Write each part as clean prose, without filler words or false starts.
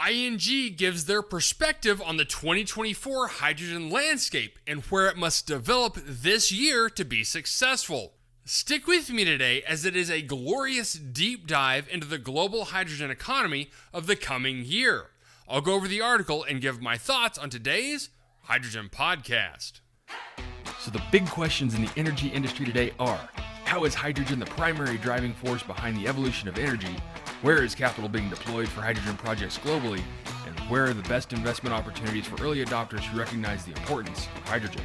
ING gives their perspective on the 2024 hydrogen landscape and where it must develop this year to be successful. Stick with me today as it is a glorious deep dive into the global hydrogen economy of the coming year. I'll go over the article and give my thoughts on today's Hydrogen Podcast. So the big questions in the energy industry today are: how is hydrogen the primary driving force behind the evolution of energy? Where is capital being deployed for hydrogen projects globally? And where are the best investment opportunities for early adopters who recognize the importance of hydrogen?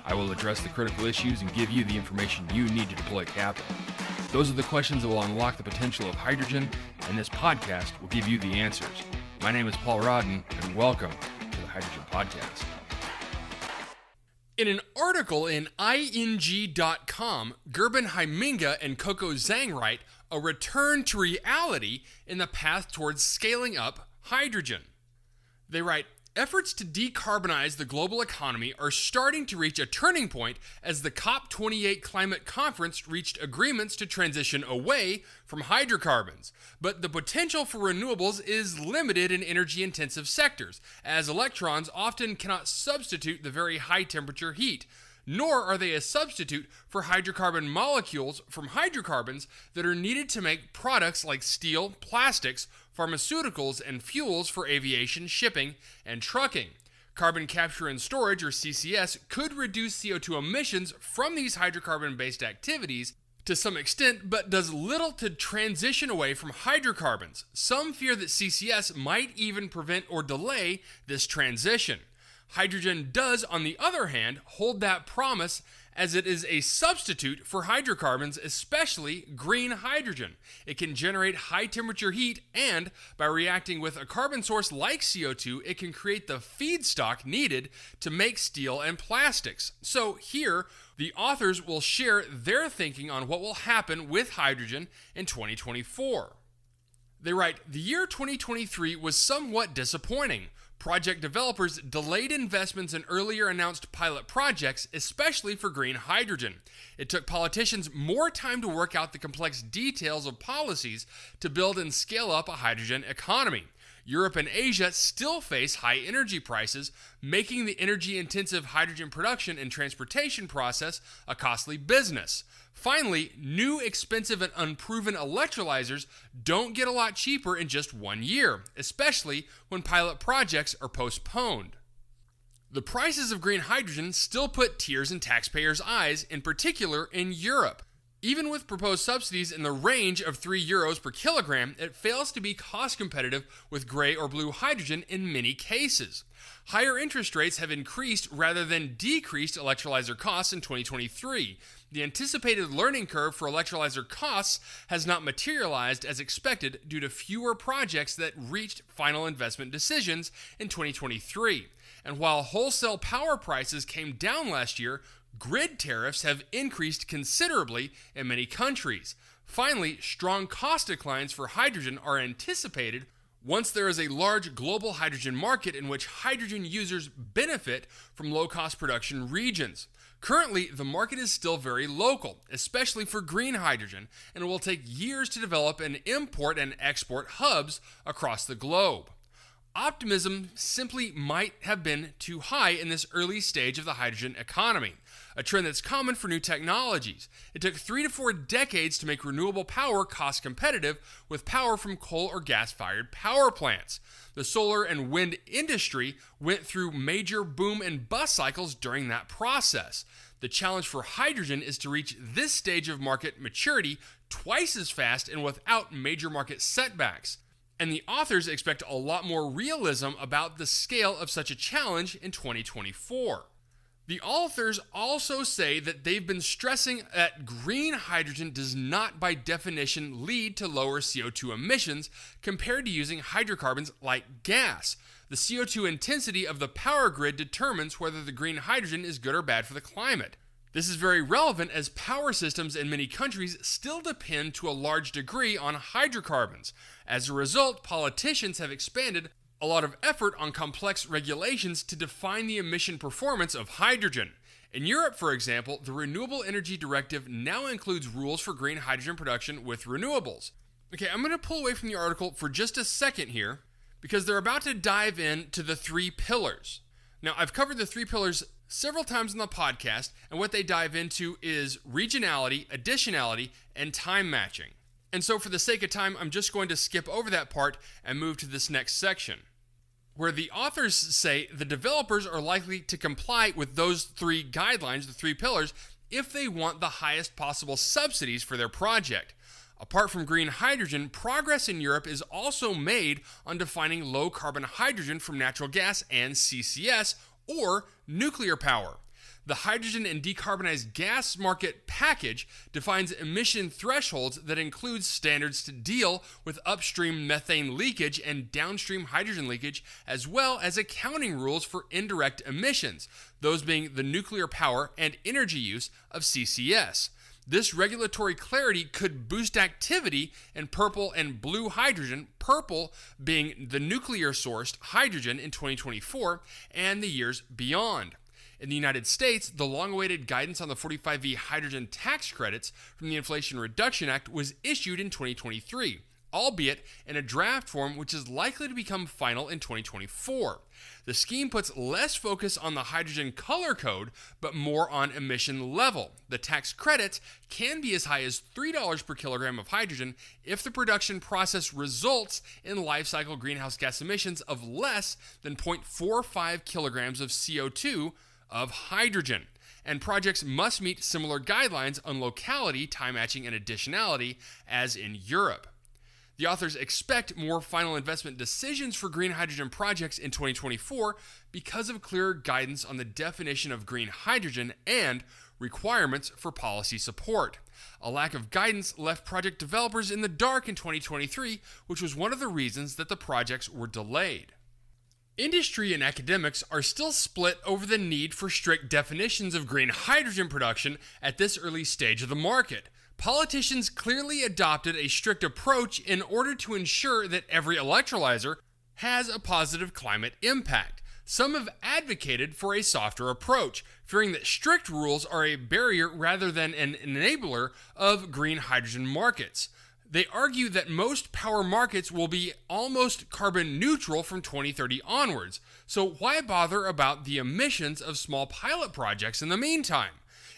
I will address the critical issues and give you the information you need to deploy capital. Those are the questions that will unlock the potential of hydrogen, and this podcast will give you the answers. My name is Paul Rodden, and welcome to the Hydrogen Podcast. In an article in ING.com, Gerben Heiminga and Coco Zhang write, "A return to reality in the path towards scaling up hydrogen." They write, "Efforts to decarbonize the global economy are starting to reach a turning point as the COP28 climate conference reached agreements to transition away from hydrocarbons. But the potential for renewables is limited in energy-intensive sectors, as electrons often cannot substitute the very high-temperature heat, nor are they a substitute for hydrocarbon molecules from hydrocarbons that are needed to make products like steel, plastics, pharmaceuticals, and fuels for aviation, shipping, and trucking. Carbon capture and storage, or CCS, could reduce CO2 emissions from these hydrocarbon-based activities to some extent, but does little to transition away from hydrocarbons. Some fear that CCS might even prevent or delay this transition. Hydrogen does, on the other hand, hold that promise as it is a substitute for hydrocarbons, especially green hydrogen. It can generate high-temperature heat, and by reacting with a carbon source like CO2, it can create the feedstock needed to make steel and plastics. So here, the authors will share their thinking on what will happen with hydrogen in 2024. They write, "The year 2023 was somewhat disappointing. Project developers delayed investments in earlier announced pilot projects, especially for green hydrogen. It took politicians more time to work out the complex details of policies to build and scale up a hydrogen economy. Europe and Asia still face high energy prices, making the energy-intensive hydrogen production and transportation process a costly business. Finally, new, expensive, and unproven electrolyzers don't get a lot cheaper in just 1 year, especially when pilot projects are postponed. The prices of green hydrogen still put tears in taxpayers' eyes, in particular in Europe. Even with proposed subsidies in the range of €3 per kilogram, it fails to be cost competitive with gray or blue hydrogen in many cases. Higher interest rates have increased rather than decreased electrolyzer costs in 2023. The anticipated learning curve for electrolyzer costs has not materialized as expected due to fewer projects that reached final investment decisions in 2023. And while wholesale power prices came down last year, grid tariffs have increased considerably in many countries. Finally, strong cost declines for hydrogen are anticipated once there is a large global hydrogen market in which hydrogen users benefit from low-cost production regions. Currently, the market is still very local, especially for green hydrogen, and it will take years to develop and import and export hubs across the globe. Optimism simply might have been too high in this early stage of the hydrogen economy, a trend that's common for new technologies. It took 3 to 4 decades to make renewable power cost competitive with power from coal or gas-fired power plants. The solar and wind industry went through major boom and bust cycles during that process. The challenge for hydrogen is to reach this stage of market maturity twice as fast and without major market setbacks. And the authors expect a lot more realism about the scale of such a challenge in 2024. The authors also say that they've been stressing that green hydrogen does not by definition lead to lower CO2 emissions compared to using hydrocarbons like gas. The CO2 intensity of the power grid determines whether the green hydrogen is good or bad for the climate. This is very relevant as power systems in many countries still depend to a large degree on hydrocarbons. As a result, politicians have expended a lot of effort on complex regulations to define the emission performance of hydrogen. In Europe, for example, the Renewable Energy Directive now includes rules for green hydrogen production with renewables. Okay, I'm going to pull away from the article for just a second here, because they're about to dive into the three pillars. Now, I've covered the three pillars several times on the podcast, and what they dive into is regionality, additionality, and time matching. And so for the sake of time, I'm just going to skip over that part and move to this next section, where the authors say the developers are likely to comply with those three guidelines, the three pillars, if they want the highest possible subsidies for their project. Apart from green hydrogen, progress in Europe is also made on defining low carbon hydrogen from natural gas and CCS, or nuclear power. The Hydrogen and Decarbonized Gas Market Package defines emission thresholds that includes standards to deal with upstream methane leakage and downstream hydrogen leakage, as well as accounting rules for indirect emissions, those being the nuclear power and energy use of CCS. This regulatory clarity could boost activity in purple and blue hydrogen, purple being the nuclear-sourced hydrogen in 2024 and the years beyond. In the United States, the long-awaited guidance on the 45V hydrogen tax credits from the Inflation Reduction Act was issued in 2023, albeit in a draft form which is likely to become final in 2024. The scheme puts less focus on the hydrogen color code, but more on emission level. The tax credits can be as high as $3 per kilogram of hydrogen if the production process results in life cycle greenhouse gas emissions of less than 0.45 kilograms of CO2 of hydrogen. And projects must meet similar guidelines on locality, time matching, and additionality as in Europe. The authors expect more final investment decisions for green hydrogen projects in 2024 because of clearer guidance on the definition of green hydrogen and requirements for policy support. A lack of guidance left project developers in the dark in 2023, which was one of the reasons that the projects were delayed. Industry and academics are still split over the need for strict definitions of green hydrogen production at this early stage of the market. Politicians clearly adopted a strict approach in order to ensure that every electrolyzer has a positive climate impact. Some have advocated for a softer approach, fearing that strict rules are a barrier rather than an enabler of green hydrogen markets. They argue that most power markets will be almost carbon neutral from 2030 onwards, so why bother about the emissions of small pilot projects in the meantime?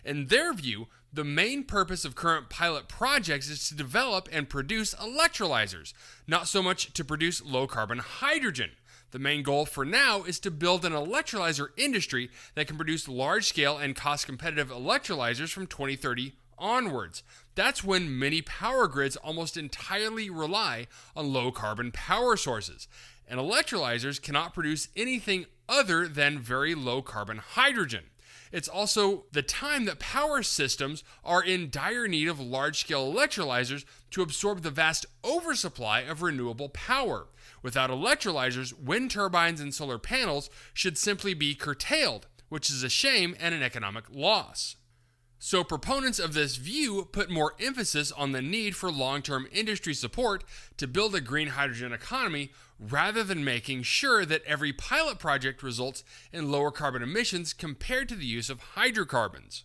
In their view, the main purpose of current pilot projects is to develop and produce electrolyzers, not so much to produce low-carbon hydrogen. The main goal for now is to build an electrolyzer industry that can produce large-scale and cost-competitive electrolyzers from 2030 onwards. That's when many power grids almost entirely rely on low-carbon power sources, and electrolyzers cannot produce anything other than very low-carbon hydrogen. It's also the time that power systems are in dire need of large-scale electrolyzers to absorb the vast oversupply of renewable power. Without electrolyzers, wind turbines and solar panels should simply be curtailed, which is a shame and an economic loss. So proponents of this view put more emphasis on the need for long-term industry support to build a green hydrogen economy rather than making sure that every pilot project results in lower carbon emissions compared to the use of hydrocarbons.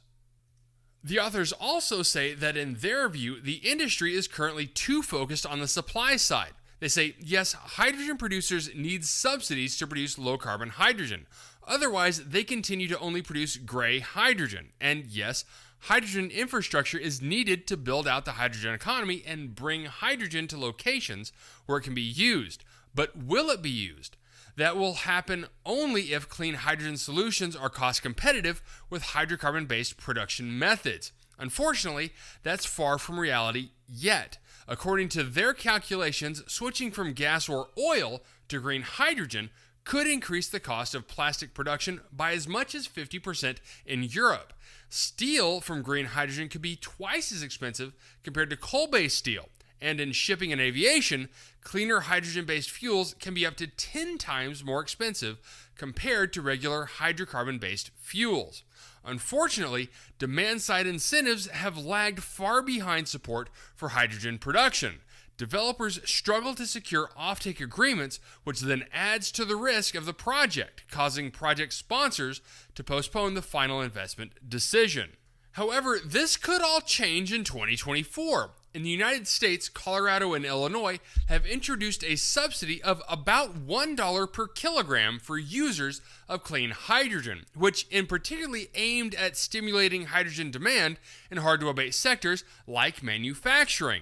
The authors also say that in their view, the industry is currently too focused on the supply side. They say, yes, hydrogen producers need subsidies to produce low-carbon hydrogen. Otherwise, they continue to only produce gray hydrogen. And yes, hydrogen infrastructure is needed to build out the hydrogen economy and bring hydrogen to locations where it can be used. But will it be used? That will happen only if clean hydrogen solutions are cost competitive with hydrocarbon-based production methods. Unfortunately, that's far from reality yet. According to their calculations, switching from gas or oil to green hydrogen could increase the cost of plastic production by as much as 50% in Europe. Steel from green hydrogen could be twice as expensive compared to coal-based steel. And in shipping and aviation, cleaner hydrogen-based fuels can be up to 10 times more expensive compared to regular hydrocarbon-based fuels. Unfortunately, demand-side incentives have lagged far behind support for hydrogen production. Developers struggle to secure offtake agreements, which then adds to the risk of the project, causing project sponsors to postpone the final investment decision. However, this could all change in 2024. In the United States, Colorado and Illinois have introduced a subsidy of about $1 per kilogram for users of clean hydrogen, which is particularly aimed at stimulating hydrogen demand in hard-to-abate sectors like manufacturing.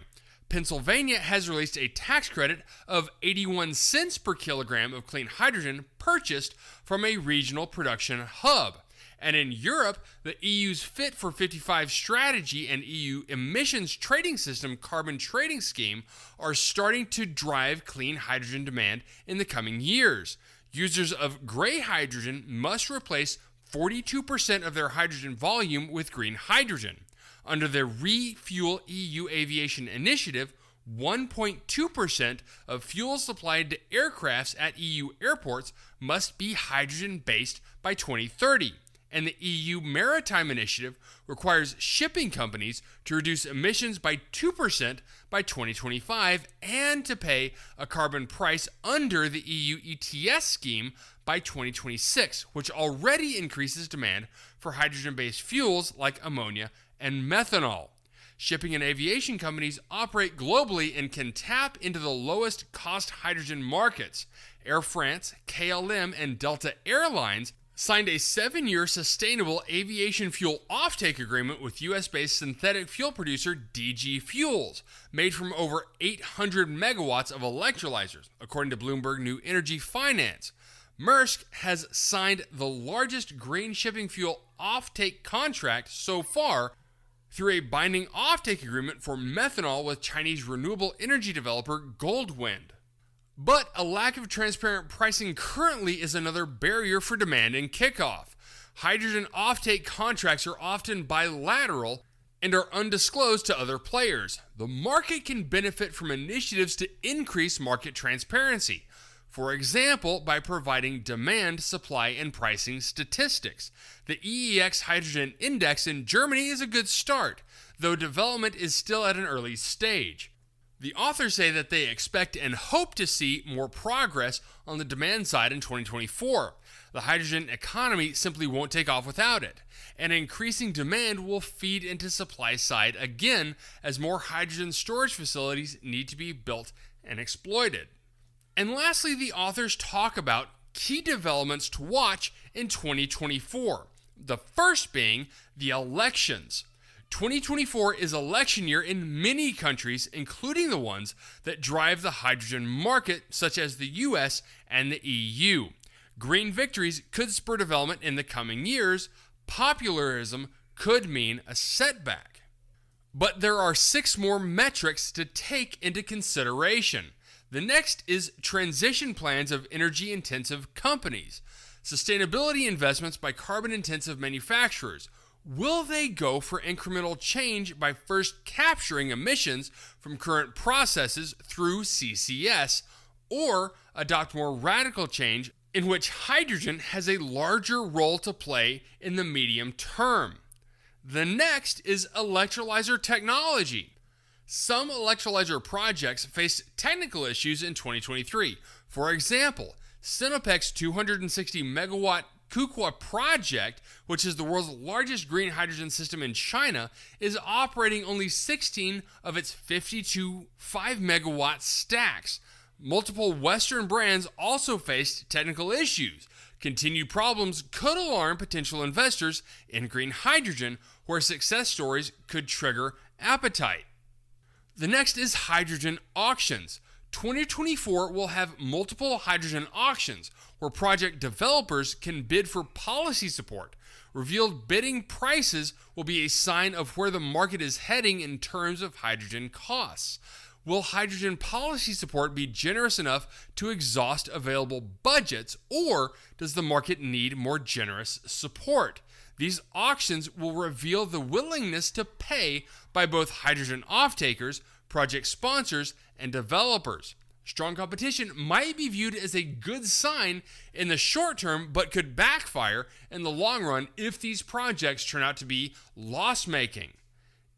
Pennsylvania has released a tax credit of 81 cents per kilogram of clean hydrogen purchased from a regional production hub. And in Europe, the EU's Fit for 55 strategy and EU emissions trading system carbon trading scheme are starting to drive clean hydrogen demand in the coming years. Users of gray hydrogen must replace 42% of their hydrogen volume with green hydrogen. Under the Refuel EU Aviation Initiative, 1.2% of fuel supplied to aircrafts at EU airports must be hydrogen-based by 2030. And the EU Maritime Initiative requires shipping companies to reduce emissions by 2% by 2025 and to pay a carbon price under the EU ETS scheme by 2026, which already increases demand for hydrogen-based fuels like ammonia and methanol. Shipping and aviation companies operate globally and can tap into the lowest cost hydrogen markets. Air France, KLM, and Delta Airlines signed a 7-year sustainable aviation fuel offtake agreement with US-based synthetic fuel producer DG Fuels, made from over 800 megawatts of electrolyzers, according to Bloomberg New Energy Finance. Maersk has signed the largest green shipping fuel offtake contract so far through a binding offtake agreement for methanol with Chinese renewable energy developer Goldwind. But a lack of transparent pricing currently is another barrier for demand and kickoff. Hydrogen offtake contracts are often bilateral and are undisclosed to other players. The market can benefit from initiatives to increase market transparency. For example, by providing demand, supply, and pricing statistics. The EEX Hydrogen Index in Germany is a good start, though development is still at an early stage. The authors say that they expect and hope to see more progress on the demand side in 2024. The hydrogen economy simply won't take off without it, and increasing demand will feed into supply side again as more hydrogen storage facilities need to be built and exploited. And lastly, the authors talk about key developments to watch in 2024. The first being the elections. 2024 is election year in many countries, including the ones that drive the hydrogen market, such as the US and the EU. Green victories could spur development in the coming years. Popularism could mean a setback. But there are 6 more metrics to take into consideration. The next is transition plans of energy-intensive companies. Sustainability investments by carbon-intensive manufacturers. Will they go for incremental change by first capturing emissions from current processes through CCS, or adopt more radical change in which hydrogen has a larger role to play in the medium term? The next is electrolyzer technology. Some electrolyzer projects faced technical issues in 2023. For example, Sinopec's 260 megawatt Kukwa project, which is the world's largest green hydrogen system in China, is operating only 16 of its 52 5-megawatt stacks. Multiple Western brands also faced technical issues. Continued problems could alarm potential investors in green hydrogen, where success stories could trigger appetite. The next is hydrogen auctions. 2024 will have multiple hydrogen auctions where project developers can bid for policy support. Revealed bidding prices will be a sign of where the market is heading in terms of hydrogen costs. Will hydrogen policy support be generous enough to exhaust available budgets, or does the market need more generous support? These auctions will reveal the willingness to pay by both hydrogen off-takers, project sponsors, and developers. Strong competition might be viewed as a good sign in the short term, but could backfire in the long run if these projects turn out to be loss-making.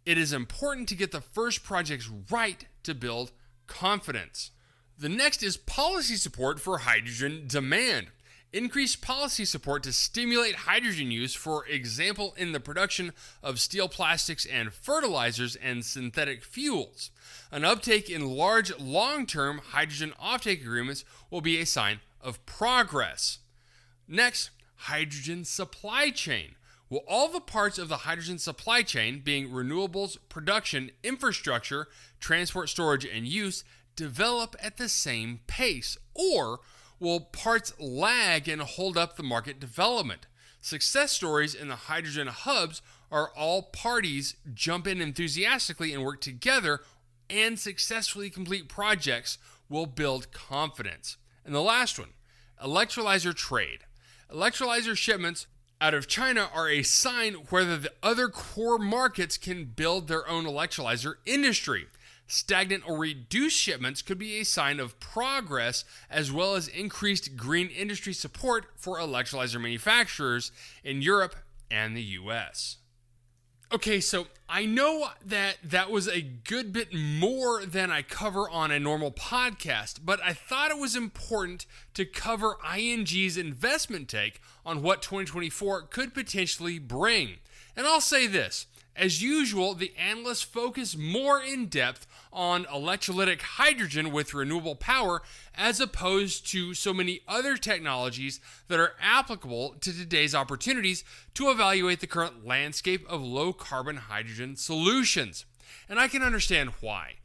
It is important to get the first projects right to build confidence. The next is policy support for hydrogen demand. increased policy support to stimulate hydrogen use, for example, in the production of steel, plastics, and fertilizers and synthetic fuels. An uptake in large, long-term hydrogen offtake agreements will be a sign of progress. Next, hydrogen supply chain. Will all the parts of the hydrogen supply chain, being renewables, production, infrastructure, transport, storage, and use, develop at the same pace? Or will parts lag and hold up the market development? Success stories in the hydrogen hubs are all parties jump in enthusiastically and work together and successfully complete projects will build confidence. And the last one, electrolyzer trade. Electrolyzer shipments out of China are a sign whether the other core markets can build their own electrolyzer industry. Stagnant or reduced shipments could be a sign of progress, as well as increased green industry support for electrolyzer manufacturers in Europe and the US. Okay, so I know that was a good bit more than I cover on a normal podcast, but I thought it was important to cover ING's investment take on what 2024 could potentially bring. And I'll say this. As usual, the analysts focus more in depth on electrolytic hydrogen with renewable power as opposed to so many other technologies that are applicable to today's opportunities to evaluate the current landscape of low-carbon hydrogen solutions. And I can understand why.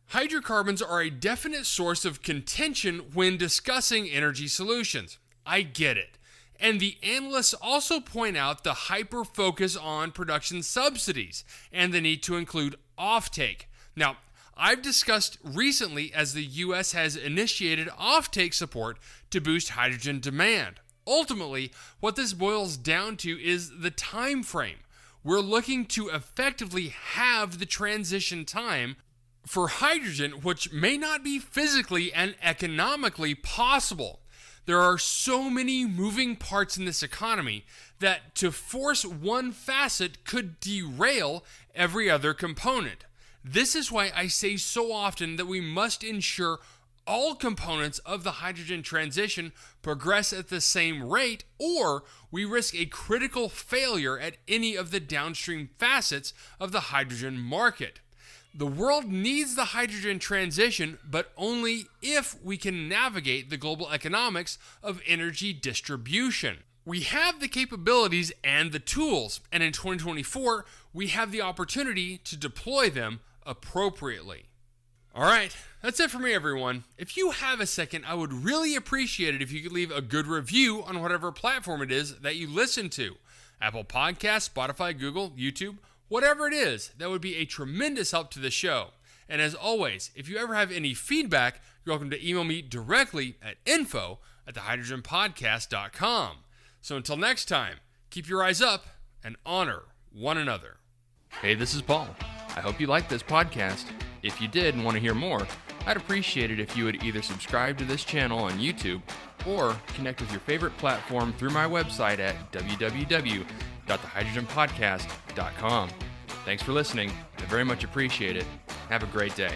Hydrocarbons are a definite source of contention when discussing energy solutions. I get it. And the analysts also point out the hyper-focus on production subsidies and the need to include offtake. Now, I've discussed recently as the U.S. has initiated offtake support to boost hydrogen demand. Ultimately, what this boils down to is the time frame. We're looking to effectively have the transition time for hydrogen, which may not be physically and economically possible. There are so many moving parts in this economy that to force one facet could derail every other component. This is why I say so often that we must ensure all components of the hydrogen transition progress at the same rate, or we risk a critical failure at any of the downstream facets of the hydrogen market. The world needs the hydrogen transition, but only if we can navigate the global economics of energy distribution. We have the capabilities and the tools, and in 2024, we have the opportunity to deploy them appropriately. All right, that's it for me, everyone. If you have a second, I would really appreciate it if you could leave a good review on whatever platform it is that you listen to. Apple Podcasts, Spotify, Google, YouTube, whatever it is, that would be a tremendous help to the show. And as always, if you ever have any feedback, you're welcome to email me directly at info@thehydrogenpodcast.com. So until next time, keep your eyes up and honor one another. Hey, this is Paul. I hope you liked this podcast. If you did and want to hear more, I'd appreciate it if you would either subscribe to this channel on YouTube or connect with your favorite platform through my website at www.thehydrogenpodcast.com. Thanks for listening. I very much appreciate it. Have a great day.